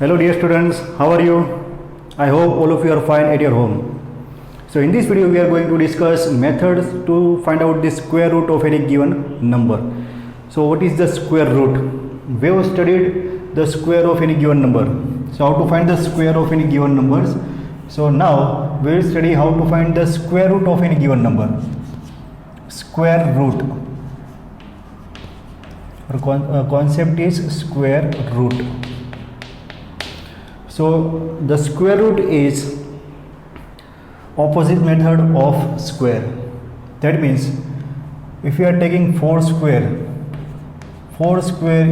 Hello dear students, how are you? I hope all of you are fine at your home. So in this video we are going to discuss methods to find out the square root of any given number. So what is the square root? We have studied the square of any given number. So how to find the square of any given numbers? So now we will study how to find the square root of any given number. Square root. Concept is square root. So the square root is opposite method of square. That means if you are taking 4 square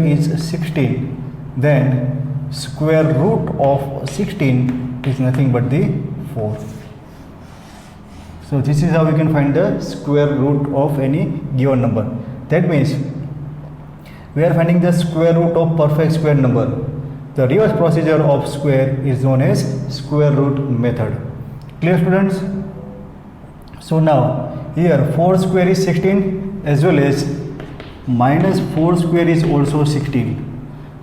is 16, then square root of 16 is nothing but the 4. So this is how we can find the square root of any given number. That means we are finding the square root of perfect square number. The reverse procedure of square is known as square root method. Clear, students? So now here 4 square is 16 as well as minus 4 square is also 16.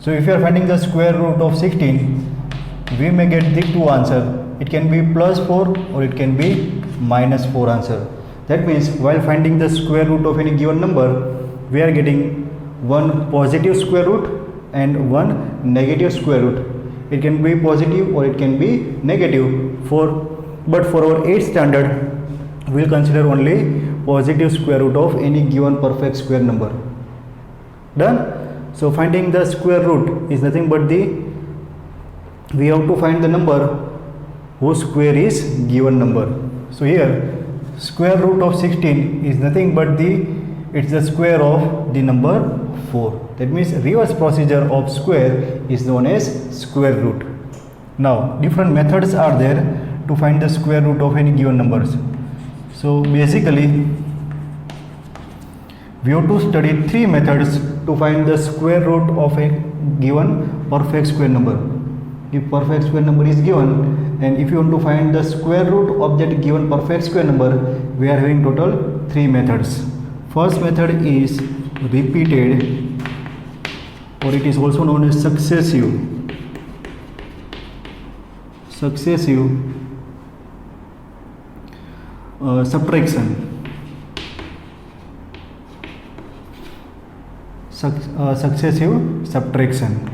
So if you are finding the square root of 16, we may get the two answer. It can be plus 4 or it can be minus 4 answer. That means while finding the square root of any given number, we are getting one positive square root and one negative square root. It can be positive or it can be negative. But for our 8th standard, we will consider only positive square root of any given perfect square number. Done? So finding the square root is nothing but we have to find the number whose square is given number. So here square root of 16 is nothing but it's the square of the number 4. That means reverse procedure of square is known as square root. Now different methods are there to find the square root of any given numbers. So basically we have to study 3 methods to find the square root of a given perfect square number. If perfect square number is given, and if you want to find the square root of that given perfect square number, we are having total 3 methods. First method is repeated, or it is also known as successive subtraction. Successive subtraction.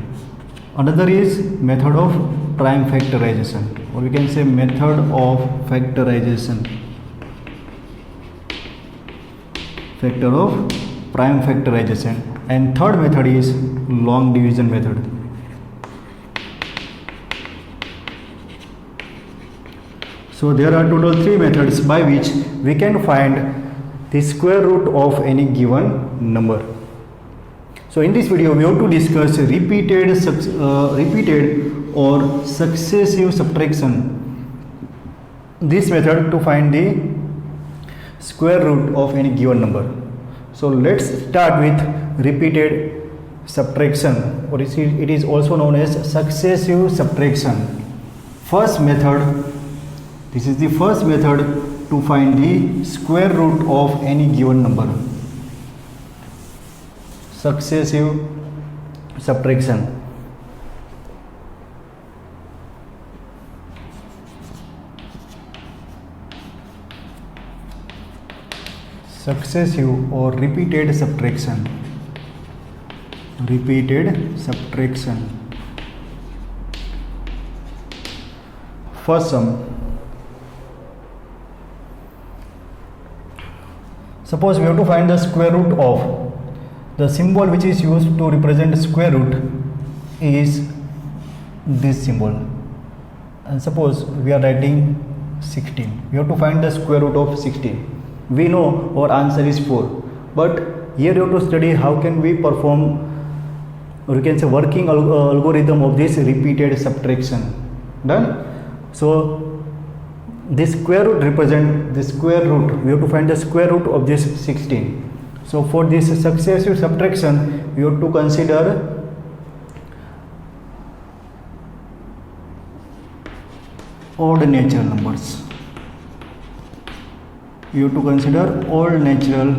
Another is method of prime factorization, or we can say method of factorization. Factor of prime factorization. And third method is long division method. So there are total 3 methods by which we can find the square root of any given number. So in this video we have to discuss repeated or successive subtraction. This method to find the square root of any given number. So let's start with repeated subtraction, or it is also known as successive subtraction. First method, this is the first method to find the square root of any given number. Successive subtraction. Successive or repeated subtraction. Repeated subtraction. First sum. Suppose we have to find the square root of the symbol which is used to represent square root is this symbol. And suppose we are writing 16. We have to find the square root of 16. We know our answer is 4, but here you have to study how can we perform, or you can say working algorithm of this repeated subtraction. Done? So this square root represent the square root. We have to find the square root of this 16. So for this successive subtraction, we have to consider odd natural numbers. You have to consider odd natural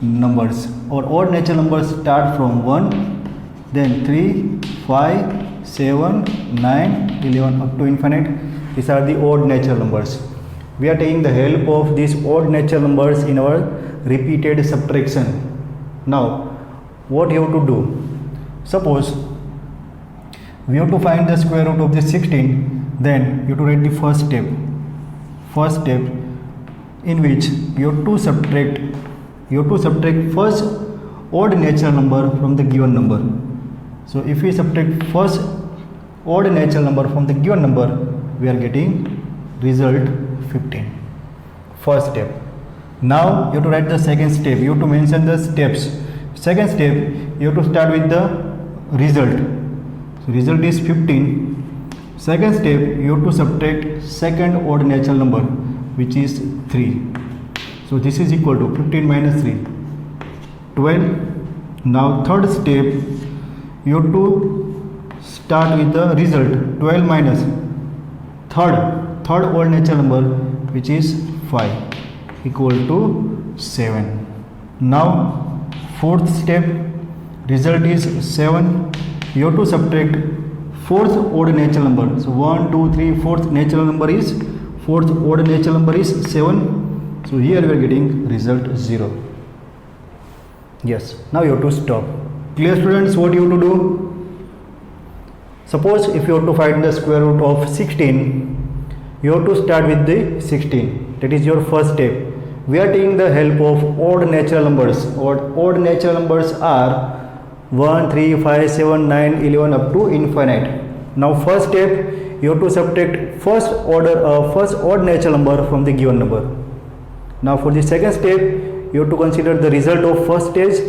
numbers, or odd natural numbers start from 1, then 3, 5, 7, 9, 11 up to infinite. These are the odd natural numbers. We are taking the help of these odd natural numbers in our repeated subtraction. Now, what you have to do? Suppose we have to find the square root of this 16, then you have to write the first step. First step in which you have to subtract first odd natural number from the given number. So if we subtract first odd natural number from the given number, we are getting result 15. First step. Now you have to write the second step. You have to mention the steps. Second step, you have to start with the result. So result is 15. Second step, you have to subtract second odd natural number, which is 3. So this is equal to 15 minus 3, 12. Now third step, you have to start with the result 12 minus third odd natural number, which is 5, equal to 7. Now fourth step, result is 7. You have to subtract fourth odd natural number. So 1, 2, 3, fourth odd natural number is 7. So here we are getting result 0. Yes. Now you have to stop. Clear, students? What you have to do? Suppose if you have to find the square root of 16, you have to start with the 16. That is your first step. We are taking the help of odd natural numbers. Odd natural numbers are 1, 3, 5, 7, 9, 11 up to infinite. Now first step, you have to subtract first odd natural number from the given number. Now for the second step, you have to consider the result of first stage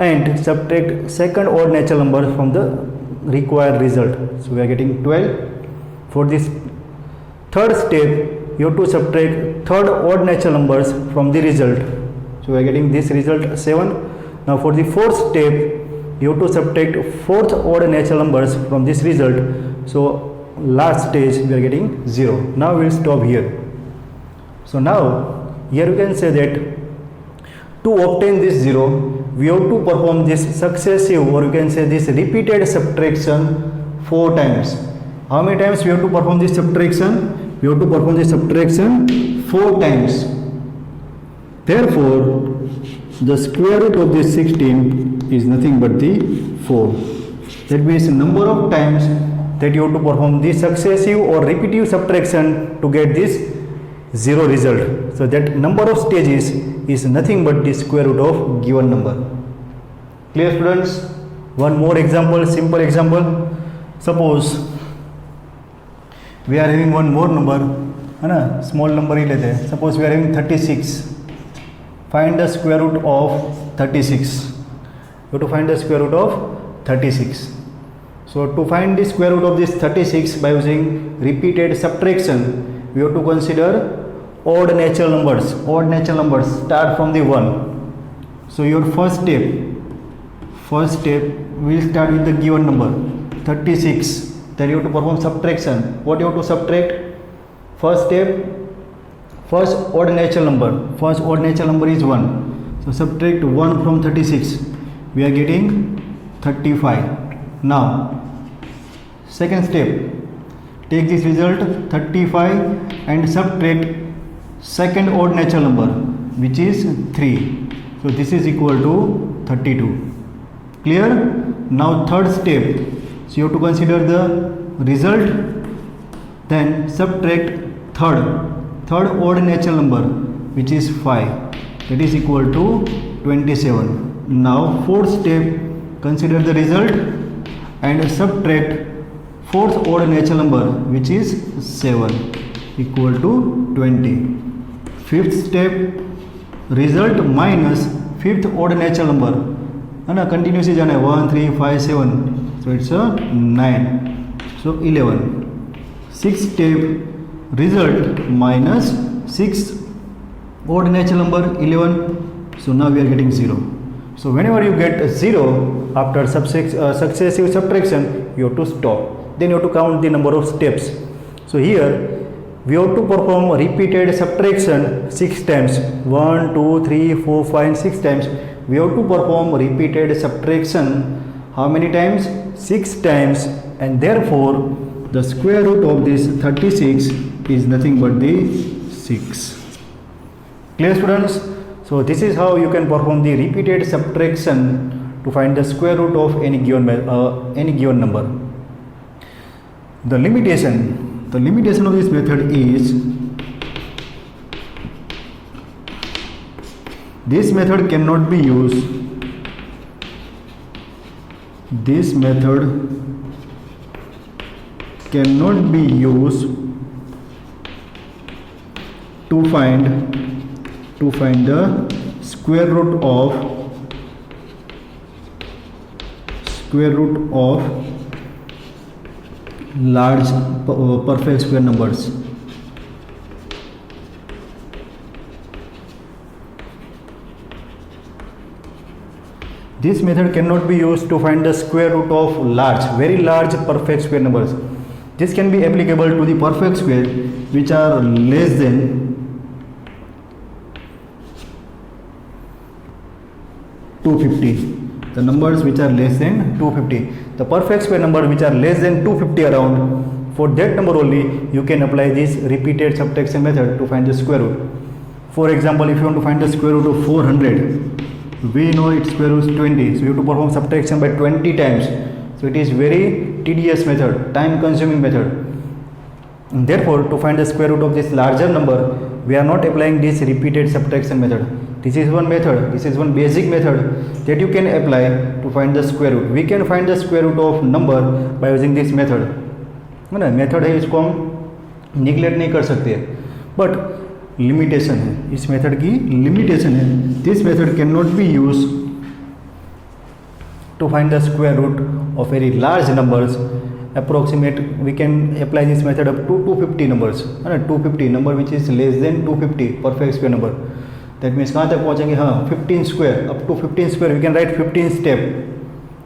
and subtract second odd natural number from the required result. So we are getting 12. For this third step, you have to subtract third odd natural numbers from the result. So we are getting this result 7. Now for the fourth step, you have to subtract fourth odd natural numbers from this result. So last stage we are getting 0. Now we will stop here. So now here you can say that to obtain this 0, we have to perform this successive, or you can say this repeated subtraction 4 times. How many times we have to perform this subtraction? We have to perform this subtraction 4 times. Therefore, the square root of this 16 is nothing but the 4. That means number of times that you have to perform this successive or repetitive subtraction to get this 0 result. So that number of stages is nothing but the square root of given number. Clear, students? One more example, simple example. Suppose we are having one more number, small number ही लेते हैं. Suppose we are having 36. Find the square root of 36. You have to find the square root of 36. So to find the square root of this 36 by using repeated subtraction, we have to consider odd natural numbers. Odd natural numbers start from the 1. So your first step will start with the given number 36. Then you have to perform subtraction. What you have to subtract? First step, first odd natural number. First odd natural number is 1. So subtract 1 from 36. We are getting 35. Now second step, take this result 35 and subtract second odd natural number, which is 3. So this is equal to 32. Clear? Now third step, so you have to consider the result, then subtract third odd natural number, which is 5. That is equal to 27. Now fourth step, consider the result and subtract fourth odd natural number, which is 7, equal to 20. Fifth step, result minus fifth odd natural number. And continuously 1, 3, 5, 7. So it's a 9. So 11. Sixth step, result minus sixth odd natural number 11. So now we are getting 0. So whenever you get 0 after successive subtraction, you have to stop. Then you have to count the number of steps. So here we have to perform repeated subtraction 6 times. 1, 2, 3, 4, 5 and 6 times. We have to perform repeated subtraction how many times? 6 times and therefore the square root of this 36 is nothing but the 6. Clear, students? So this is how you can perform the repeated subtraction to find the square root of any given number. The limitation of this method is this method cannot be used. This method cannot be used to find the square root of large perfect square numbers. This method cannot be used to find the square root of very large perfect square numbers. This can be applicable to the perfect square which are less than 250. The numbers which are less than 250. The perfect square number which are less than 250 around, for that number only you can apply this repeated subtraction method to find the square root. For example, if you want to find the square root of 400, we know its square root is 20, so you have to perform subtraction by 20 times. So it is very tedious method, time consuming method. And therefore, to find the square root of this larger number, we are not applying this repeated subtraction method. This is one method, this is one basic method that you can apply to find the square root. We can find the square root of number by using this method. है ना, method है, इसको हम neglect नहीं कर सकते, but limitation है, इस मेथड की लिमिटेशन है. This method can not be use to find the square root of very large numbers. Approximate we can apply this method up to 250 numbers, है ना, 250 number which is less than 250 perfect square number. That means कहाँ तक पहुँचेंगे, हाँ 15 square, up to 15 square we can write 15 step.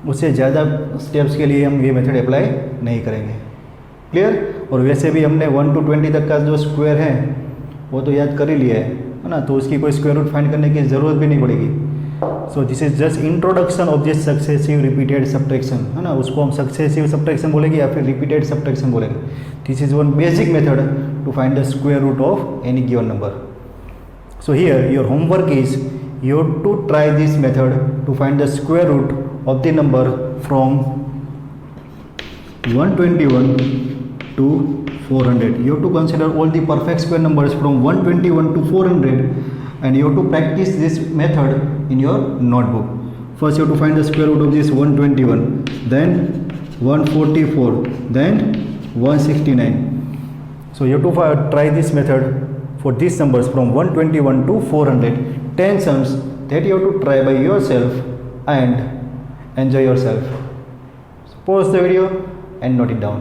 उससे ज़्यादा steps के लिए हम ये मेथड अप्लाई नहीं करेंगे. क्लियर? और वैसे भी हमने 1 to 20 तक का जो स्क्वायर है वो तो याद कर ही लिया है ना, तो उसकी कोई स्क्वायर रूट फाइंड करने की ज़रूरत भी नहीं पड़ेगी. So this is just introduction of this successive repeated subtraction, है ना, उसको हम सक्सेसिव सब्ट्रैक्शन बोलेंगे या फिर रिपीटेड सब्ट्रैक्शन बोलेंगे. This is one basic method to find the square root of any given number. So here your homework is you have to try this method to find the square root of the number from 121 to 400. You have to consider all the perfect square numbers from 121 to 400 and you have to practice this method in your notebook. First you have to find the square root of this 121, then 144, then 169. So you have to try this method for these numbers from 121 to 400. 10 sums that you have to try by yourself and enjoy yourself. So pause the video and note it down.